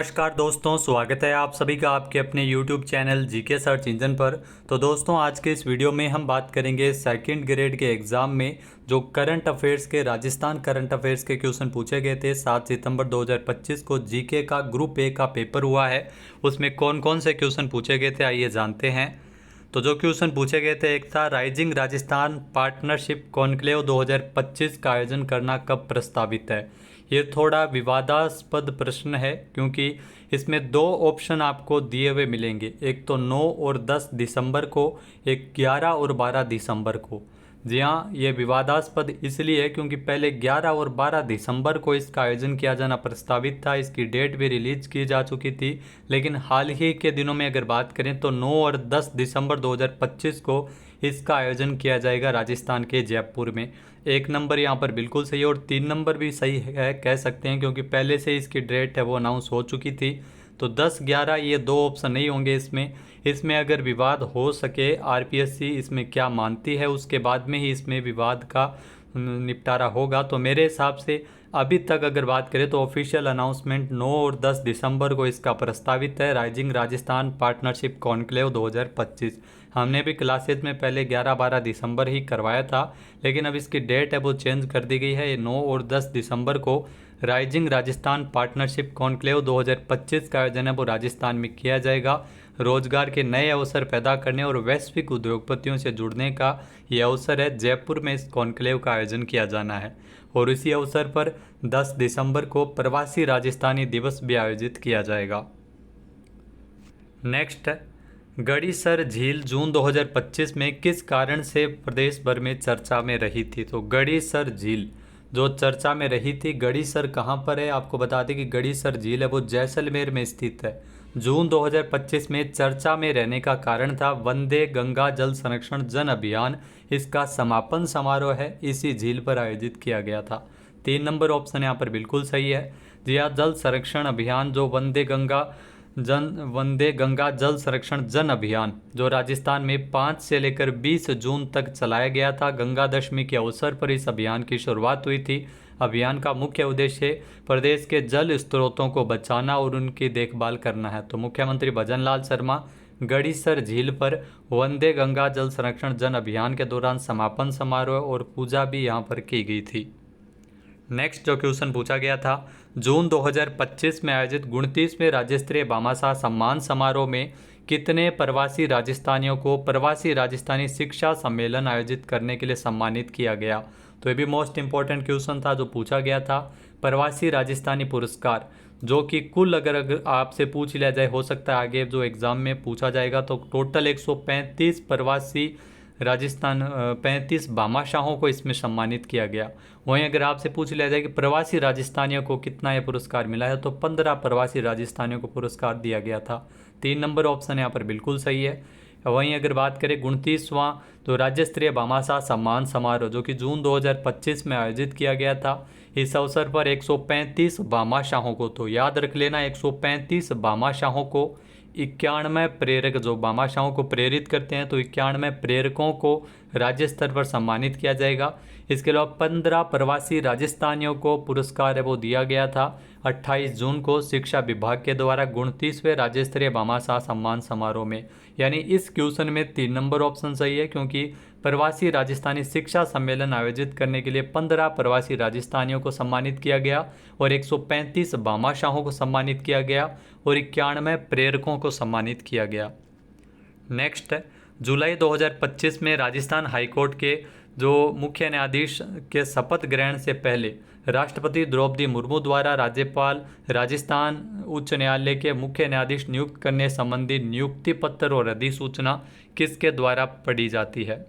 नमस्कार दोस्तों, स्वागत है आप सभी का आपके अपने YouTube channel GK search engine पर। तो दोस्तों, आज के इस वीडियो में हम बात करेंगे सेकंड ग्रेड के एग्ज़ाम में जो करंट अफेयर्स के राजस्थान करंट अफेयर्स के क्वेश्चन पूछे गए थे। 7 सितंबर 2025 को जीके का ग्रुप ए का पेपर हुआ है। उसमें कौन कौन से क्वेश्चन पूछे गए थे, आइए जानते हैं। तो जो क्वेश्चन पूछे गए थे, एक था राइजिंग राजस्थान पार्टनरशिप कॉन्क्लेव 2025 का आयोजन करना कब प्रस्तावित है। ये थोड़ा विवादास्पद प्रश्न है क्योंकि इसमें दो ऑप्शन आपको दिए हुए मिलेंगे, एक तो 9 और 10 दिसंबर को, एक 11 और 12 दिसंबर को। जी हाँ, ये विवादास्पद इसलिए है क्योंकि पहले 11 और 12 दिसंबर को इसका आयोजन किया जाना प्रस्तावित था। इसकी डेट भी रिलीज की जा चुकी थी, लेकिन हाल ही के दिनों में अगर बात करें तो 9 और 10 दिसंबर 2025 को इसका आयोजन किया जाएगा राजस्थान के जयपुर में। 1 नंबर यहाँ पर बिल्कुल सही है और 3 नंबर भी सही है कह सकते हैं, क्योंकि पहले से इसकी डेट है वो अनाउंस हो चुकी थी। तो 10-11 ये दो ऑप्शन नहीं होंगे इसमें अगर विवाद हो सके, आरपीएससी इसमें क्या मानती है उसके बाद में ही इसमें विवाद का निपटारा होगा। तो मेरे हिसाब से अभी तक अगर बात करें तो ऑफिशियल अनाउंसमेंट 9 और 10 दिसंबर को इसका प्रस्तावित है, राइजिंग राजस्थान पार्टनरशिप कॉन्क्लेव 2025। हमने भी क्लासेज में पहले 11-12 दिसंबर ही करवाया था, लेकिन अब इसकी डेट है वो चेंज कर दी गई है। ये 9 और 10 दिसंबर को राइजिंग राजस्थान पार्टनरशिप कॉन्क्लेव 2025 का आयोजन है वो राजस्थान में किया जाएगा। रोजगार के नए अवसर पैदा करने और वैश्विक उद्योगपतियों से जुड़ने का ये अवसर है। जयपुर में इस कॉन्क्लेव का आयोजन किया जाना है और इसी अवसर पर 10 दिसंबर को प्रवासी राजस्थानी दिवस भी आयोजित किया जाएगा। नेक्स्ट, गड़ीसर झील जून 2025 में किस कारण से प्रदेश भर में चर्चा में रही थी। तो गड़ीसर झील जो चर्चा में रही थी, गड़ीसर कहाँ पर है आपको बता दें कि गड़ीसर झील है वो जैसलमेर में स्थित है। जून 2025 में चर्चा में रहने का कारण था वंदे गंगा जल संरक्षण जन अभियान। इसका समापन समारोह है इसी झील पर आयोजित किया गया था। 3 नंबर ऑप्शन यहाँ पर बिल्कुल सही है। जी हाँ, जल संरक्षण अभियान जो वंदे गंगा जल संरक्षण जन अभियान जो राजस्थान में 5 से लेकर 20 जून तक चलाया गया था। गंगा दशमी के अवसर पर इस अभियान की शुरुआत हुई थी। अभियान का मुख्य उद्देश्य प्रदेश के जल स्रोतों को बचाना और उनकी देखभाल करना है। तो मुख्यमंत्री भजनलाल शर्मा गड़ीसर झील पर वंदे गंगा जल संरक्षण जन अभियान के दौरान समापन समारोह और पूजा भी यहाँ पर की गई थी। नेक्स्ट जो क्वेश्चन पूछा गया था, जून 2025 में आयोजित 29वें राज्य स्तरीय भामाशाह सम्मान समारोह में कितने प्रवासी राजस्थानियों को प्रवासी राजस्थानी शिक्षा सम्मेलन आयोजित करने के लिए सम्मानित किया गया। तो ये भी मोस्ट इंपॉर्टेंट क्वेश्चन था जो पूछा गया था। प्रवासी राजस्थानी पुरस्कार जो कि कुल अगर आपसे पूछ लिया जाए, हो सकता है आगे जो एग्ज़ाम में पूछा जाएगा, तो टोटल 135 प्रवासी राजस्थान 35 भामाशाहों को इसमें सम्मानित किया गया। वहीं अगर आपसे पूछ लिया जाए कि प्रवासी राजस्थानियों को कितना ये पुरस्कार मिला है, तो 15 प्रवासी राजस्थानियों को पुरस्कार दिया गया था। 3 नंबर ऑप्शन यहाँ पर बिल्कुल सही है। वहीं अगर बात करें 29वां तो राज्य स्तरीय भामाशाह सम्मान समारोह जो कि जून 2025 में आयोजित किया गया था, इस अवसर पर 135 भामाशाहों को, तो याद रख लेना 135 भामाशाहों को, 91 प्रेरक जो भामाशाहों को प्रेरित करते हैं, तो 91 प्रेरकों को राज्य स्तर पर सम्मानित किया जाएगा। इसके अलावा 15 प्रवासी राजस्थानियों को पुरस्कार है वो दिया गया था 28 जून को शिक्षा विभाग के द्वारा 29वें राज्य स्तरीय भामाशाह सम्मान समारोह में। यानी इस क्वेश्चन में 3 नंबर ऑप्शन सही है, क्योंकि प्रवासी राजस्थानी शिक्षा सम्मेलन आयोजित करने के लिए 15 प्रवासी राजस्थानियों को सम्मानित किया गया और 135 भामाशाहों को सम्मानित किया गया और 91 प्रेरकों को सम्मानित किया गया। नेक्स्ट, जुलाई 2025 में राजस्थान हाईकोर्ट के जो मुख्य न्यायाधीश के शपथ ग्रहण से पहले राष्ट्रपति द्रौपदी मुर्मू द्वारा राज्यपाल राजस्थान उच्च न्यायालय के मुख्य न्यायाधीश नियुक्त करने संबंधी नियुक्ति पत्र और अधिसूचना किसके द्वारा पढ़ी जाती है।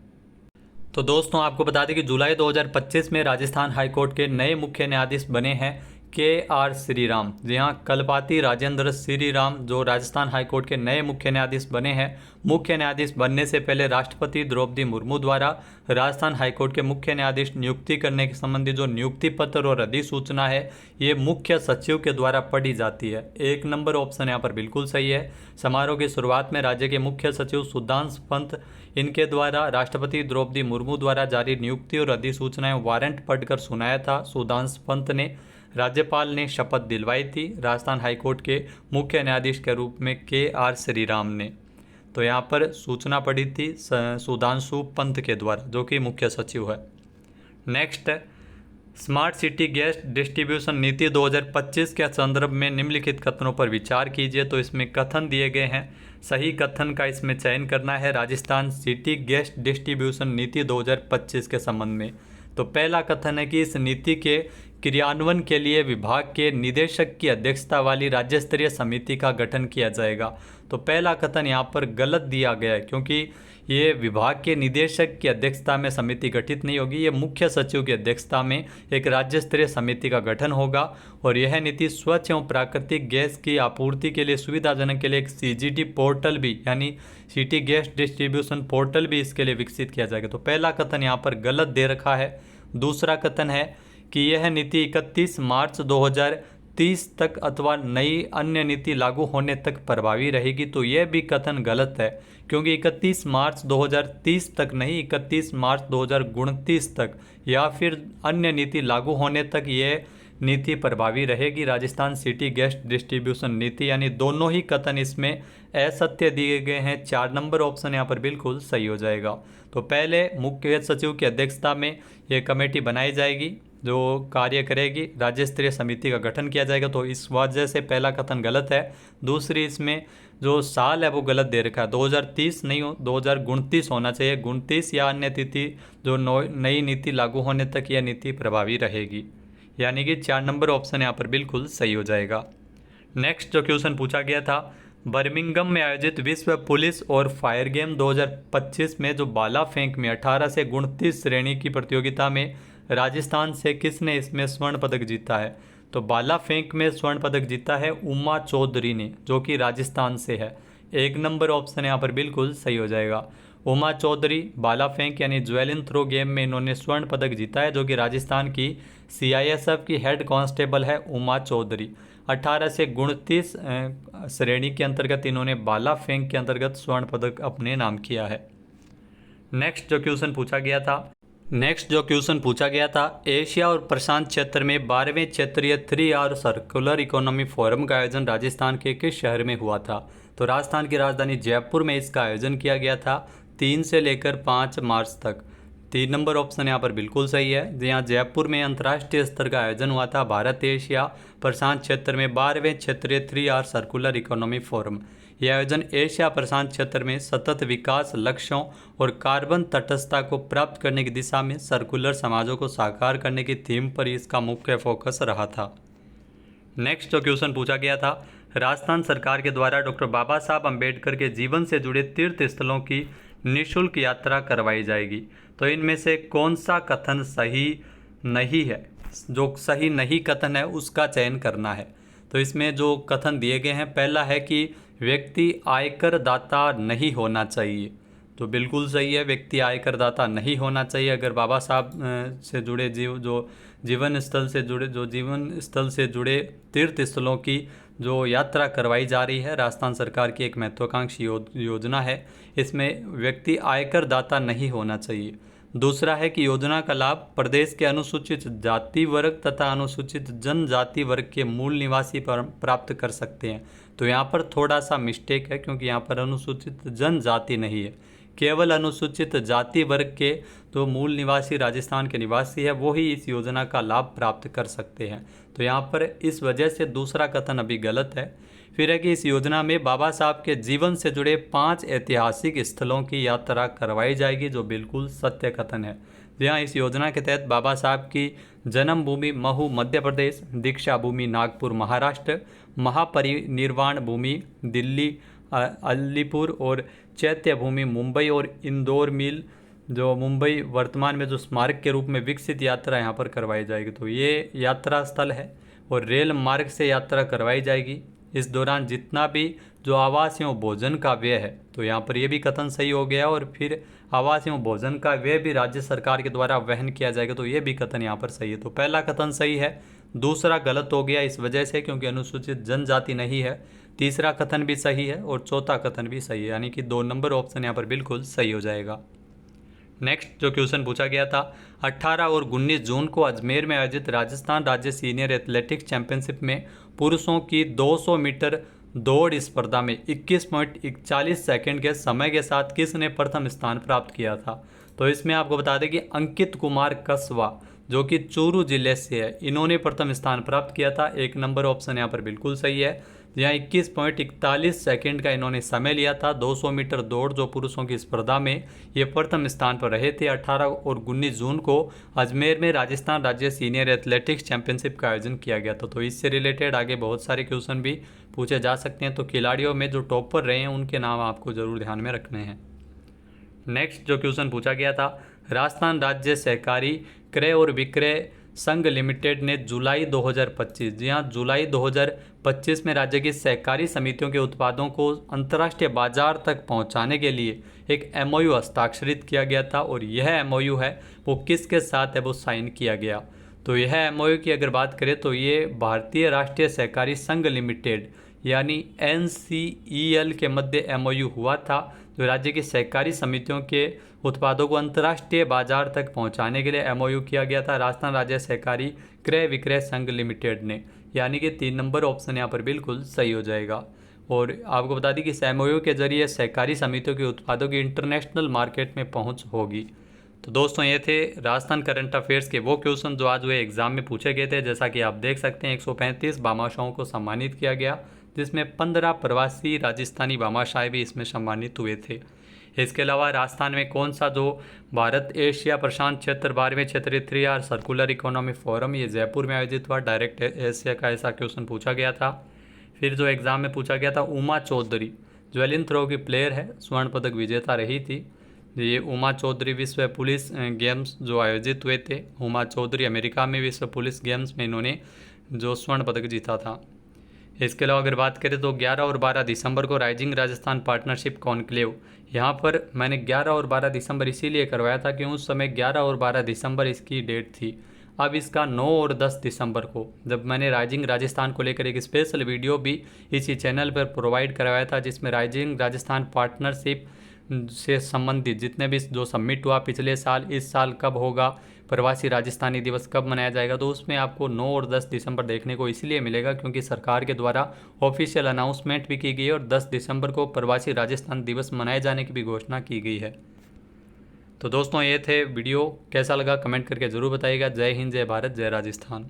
तो दोस्तों, आपको बता दें कि जुलाई 2025 में राजस्थान हाईकोर्ट के नए मुख्य न्यायाधीश बने हैं KR श्रीराम। जी हाँ, कलपाति राजेंद्र श्रीराम जो राजस्थान हाईकोर्ट के नए मुख्य न्यायाधीश बने हैं। मुख्य न्यायाधीश बनने से पहले राष्ट्रपति द्रौपदी मुर्मू द्वारा राजस्थान हाईकोर्ट के मुख्य न्यायाधीश नियुक्ति करने के संबंधी जो नियुक्ति पत्र और अधिसूचना है, ये मुख्य सचिव के द्वारा पढ़ी जाती है। 1 नंबर ऑप्शन यहाँ पर बिल्कुल सही है। समारोह की शुरुआत में राज्य के मुख्य सचिव सुधांशु पंत इनके द्वारा राष्ट्रपति द्रौपदी मुर्मू द्वारा जारी नियुक्ति और अधिसूचनाएं वारंट पढ़कर सुनाया था। सुधांशु पंत ने राज्यपाल ने शपथ दिलवाई थी राजस्थान हाईकोर्ट के मुख्य न्यायाधीश के रूप में KR श्रीराम ने। तो यहाँ पर सूचना पड़ी थी सुधांशु पंत के द्वारा, जो कि मुख्य सचिव है। Next, smart city gas distribution नीति 2025 के संदर्भ में निम्नलिखित कथनों पर विचार कीजिए। तो इसमें कथन दिए गए हैं, सही कथन का इसमें चयन करना है राजस्थान सिटी गैस डिस्ट्रीब्यूशन नीति 2025 के संबंध में। तो पहला कथन है कि इस नीति के क्रियान्वयन के लिए विभाग के निदेशक की अध्यक्षता वाली राज्य स्तरीय समिति का गठन किया जाएगा। तो पहला कथन यहाँ पर गलत दिया गया है, क्योंकि ये विभाग के निदेशक की अध्यक्षता में समिति गठित नहीं होगी, ये मुख्य सचिव की अध्यक्षता में एक राज्य स्तरीय समिति का गठन होगा। और यह नीति स्वच्छ एवं प्राकृतिक गैस की आपूर्ति के लिए सुविधाजनक के लिए एक CGD पोर्टल भी, यानी सिटी गैस डिस्ट्रीब्यूशन पोर्टल भी इसके लिए विकसित किया जाएगा। तो पहला कथन यहाँ पर गलत दे रखा है। दूसरा कथन है कि यह नीति 31 मार्च 2030 तक अथवा नई अन्य नीति लागू होने तक प्रभावी रहेगी। तो यह भी कथन गलत है, क्योंकि 31 मार्च 2030 तक नहीं, 31 मार्च 2029 तक या फिर अन्य नीति लागू होने तक यह नीति प्रभावी रहेगी, राजस्थान सिटी गैस डिस्ट्रीब्यूशन नीति। यानी दोनों ही कथन इसमें असत्य दिए गए हैं। 4 नंबर ऑप्शन यहाँ पर बिल्कुल सही हो जाएगा। तो पहले मुख्य सचिव की अध्यक्षता में ये कमेटी बनाई जाएगी जो कार्य करेगी, राज्य स्तरीय समिति का गठन किया जाएगा। तो इस वजह से पहला कथन गलत है। दूसरी, इसमें जो साल है वो गलत दे रखा है, 2030 नहीं हो, 2029 होना चाहिए। 29 या अन्य तिथि जो नई नीति लागू होने तक यह नीति प्रभावी रहेगी। यानी कि 4 नंबर ऑप्शन यहाँ पर बिल्कुल सही हो जाएगा। नेक्स्ट जो क्वेश्चन पूछा गया था, बर्मिंघम में आयोजित विश्व पुलिस और फायर गेम 2025 में जो भाला फेंक में 18 से 29 श्रेणी की प्रतियोगिता में राजस्थान से किसने इसमें स्वर्ण पदक जीता है? तो भाला फेंक में स्वर्ण पदक जीता है उमा चौधरी ने, जो कि राजस्थान से है। 1 नंबर ऑप्शन यहाँ पर बिल्कुल सही हो जाएगा। उमा चौधरी भाला फेंक यानी ज्वेलिन थ्रो गेम में इन्होंने स्वर्ण पदक जीता है, जो कि राजस्थान की CISF की हेड कांस्टेबल है उमा चौधरी। 18 से 29 श्रेणी के अंतर्गत इन्होंने भाला फेंक के अंतर्गत स्वर्ण पदक अपने नाम किया है। नेक्स्ट जो क्वेश्चन पूछा गया था, एशिया और प्रशांत क्षेत्र में 12वें क्षेत्रीय 3R सर्कुलर इकोनॉमी फोरम का आयोजन राजस्थान के किस शहर में हुआ था? तो राजस्थान की राजधानी जयपुर में इसका आयोजन किया गया था 3 से लेकर 5 मार्च तक। 3 नंबर ऑप्शन यहाँ पर बिल्कुल सही है। यहाँ जयपुर में अंतर्राष्ट्रीय स्तर का आयोजन हुआ था भारत एशिया प्रशांत क्षेत्र में 12वें क्षेत्रीय 3R सर्कुलर इकोनॉमी फोरम। यह आयोजन एशिया प्रशांत क्षेत्र में सतत विकास लक्ष्यों और कार्बन तटस्थता को प्राप्त करने की दिशा में सर्कुलर समाजों को साकार करने की थीम पर इसका मुख्य फोकस रहा था। नेक्स्ट जो क्वेश्चन पूछा गया था, राजस्थान सरकार के द्वारा डॉक्टर बाबा साहब अम्बेडकर के जीवन से जुड़े तीर्थ स्थलों की निःशुल्क यात्रा करवाई जाएगी। तो इनमें से कौन सा कथन सही नहीं है? जो सही नहीं कथन है उसका चयन करना है। तो इसमें जो कथन दिए गए हैं, पहला है कि व्यक्ति आयकर दाता नहीं होना चाहिए। तो बिल्कुल सही है, व्यक्ति आयकर दाता नहीं होना चाहिए। अगर बाबा साहब से जुड़े जीवन स्थल से जुड़े तीर्थ स्थलों की जो यात्रा करवाई जा रही है, राजस्थान सरकार की एक महत्वाकांक्षी योजना है, इसमें व्यक्ति आयकर दाता नहीं होना चाहिए। दूसरा है कि योजना का लाभ प्रदेश के अनुसूचित जाति वर्ग तथा अनुसूचित जनजाति वर्ग के मूल निवासी प्राप्त कर सकते हैं। तो यहाँ पर थोड़ा सा मिस्टेक है, क्योंकि यहाँ पर अनुसूचित जनजाति नहीं है, केवल अनुसूचित जाति वर्ग के जो मूल निवासी राजस्थान के निवासी है वो ही इस योजना का लाभ प्राप्त कर सकते हैं। तो यहाँ पर इस वजह से दूसरा कथन अभी गलत है। फिर है कि इस योजना में बाबा साहब के जीवन से जुड़े 5 ऐतिहासिक स्थलों की यात्रा करवाई जाएगी, जो बिल्कुल सत्य कथन है। जहाँ इस योजना के तहत बाबा साहब की जन्मभूमि महू मध्य प्रदेश, दीक्षा भूमि नागपुर महाराष्ट्र, महापरिनिर्वाण भूमि दिल्ली अलीपुर और चैत्य भूमि मुंबई और इंदौर मिल जो मुंबई वर्तमान में जो स्मारक के रूप में विकसित यात्रा यहाँ पर करवाई जाएगी। तो ये यात्रा स्थल है और रेल मार्ग से यात्रा करवाई जाएगी। इस दौरान जितना भी जो आवास एवं भोजन का व्यय है, तो यहाँ पर ये भी कथन सही हो गया। और फिर आवास एवं भोजन का व्यय भी राज्य सरकार के द्वारा वहन किया जाएगा, तो ये भी कथन यहाँ पर सही है। तो पहला कथन सही है, दूसरा गलत हो गया इस वजह से क्योंकि अनुसूचित जनजाति नहीं है। तीसरा कथन भी सही है और चौथा कथन भी सही है, यानी कि 2 नंबर ऑप्शन यहाँ पर बिल्कुल सही हो जाएगा। नेक्स्ट जो क्वेश्चन पूछा गया था, 18 और 19 जून को अजमेर में आयोजित राजस्थान राज्य सीनियर एथलेटिक्स चैंपियनशिप में पुरुषों की 200 मीटर दौड़ स्पर्धा में 21.41 सेकंड के समय के साथ किसने प्रथम स्थान प्राप्त किया था? तो इसमें आपको बता दें कि अंकित कुमार कसवा जो कि चूरू जिले से है, इन्होंने प्रथम स्थान प्राप्त किया था। 1 नंबर ऑप्शन यहाँ पर बिल्कुल सही है। यहाँ 21.41 सेकंड का इन्होंने समय लिया था। 200 मीटर दौड़ जो पुरुषों की स्पर्धा में ये प्रथम स्थान पर रहे थे। 18 और 19 जून को अजमेर में राजस्थान राज्य सीनियर एथलेटिक्स चैंपियनशिप का आयोजन किया गया था। तो इससे रिलेटेड आगे बहुत सारे क्वेश्चन भी पूछे जा सकते हैं। तो खिलाड़ियों में जो टॉपर रहे हैं उनके नाम आपको जरूर ध्यान में रखने हैं। नेक्स्ट जो क्वेश्चन पूछा गया था, राजस्थान राज्य सहकारी क्रय और विक्रय संघ लिमिटेड ने जुलाई 2025, जी हाँ जुलाई 2025 में राज्य की सहकारी समितियों के उत्पादों को अंतर्राष्ट्रीय बाजार तक पहुंचाने के लिए एक एमओयू हस्ताक्षरित किया गया था। और यह एमओयू है वो किसके साथ है वो साइन किया गया? तो यह एमओयू की अगर बात करें तो ये भारतीय राष्ट्रीय सहकारी संघ लिमिटेड यानी NCEL के मध्य एमओयू हुआ था, जो राज्य की सहकारी समितियों के उत्पादों को अंतर्राष्ट्रीय बाजार तक पहुंचाने के लिए एमओयू किया गया था राजस्थान राज्य सहकारी क्रय विक्रय संघ लिमिटेड ने। यानी कि 3 नंबर ऑप्शन यहाँ पर बिल्कुल सही हो जाएगा। और आपको बता दें कि इस एमओयू के जरिए सहकारी समितियों के उत्पादों की इंटरनेशनल मार्केट में पहुँच होगी। तो दोस्तों ये थे राजस्थान करंट अफेयर्स के वो क्वेश्चन जो आज हुए एग्जाम में पूछे गए थे। जैसा कि आप देख सकते हैं 135 भामाशाहों को सम्मानित किया गया, जिसमें 15 प्रवासी राजस्थानी भामाशाह भी इसमें सम्मानित हुए थे। इसके अलावा राजस्थान में कौन सा जो भारत एशिया प्रशांत क्षेत्र 12वें क्षेत्रीय 3R सर्कुलर इकोनॉमी फोरम ये जयपुर में आयोजित हुआ, डायरेक्ट एशिया का ऐसा क्वेश्चन पूछा गया था। फिर जो एग्जाम में पूछा गया था, उमा चौधरी ज्वेलिन थ्रो की प्लेयर है, स्वर्ण पदक विजेता रही थी। ये उमा चौधरी विश्व पुलिस गेम्स जो आयोजित हुए थे, उमा चौधरी अमेरिका में विश्व पुलिस गेम्स में इन्होंने जो स्वर्ण पदक जीता था। इसके अलावा अगर बात करें तो 11 और 12 दिसंबर को राइजिंग राजस्थान पार्टनरशिप कॉन्क्लेव, यहाँ पर मैंने 11 और 12 दिसंबर इसीलिए करवाया था कि उस समय 11 और 12 दिसंबर इसकी डेट थी। अब इसका 9 और 10 दिसंबर को जब मैंने राइजिंग राजस्थान को लेकर एक स्पेशल वीडियो भी इसी चैनल पर प्रोवाइड करवाया था, जिसमें राइजिंग राजस्थान पार्टनरशिप से संबंधित जितने भी जो सबमिट हुआ पिछले साल, इस साल कब होगा, प्रवासी राजस्थानी दिवस कब मनाया जाएगा, तो उसमें आपको 9 और 10 दिसंबर देखने को इसलिए मिलेगा क्योंकि सरकार के द्वारा ऑफिशियल अनाउंसमेंट भी की गई है और 10 दिसंबर को प्रवासी राजस्थान दिवस मनाए जाने की भी घोषणा की गई है। तो दोस्तों ये थे वीडियो, कैसा लगा कमेंट करके ज़रूर बताइएगा। जय हिंद, जय भारत, जय राजस्थान।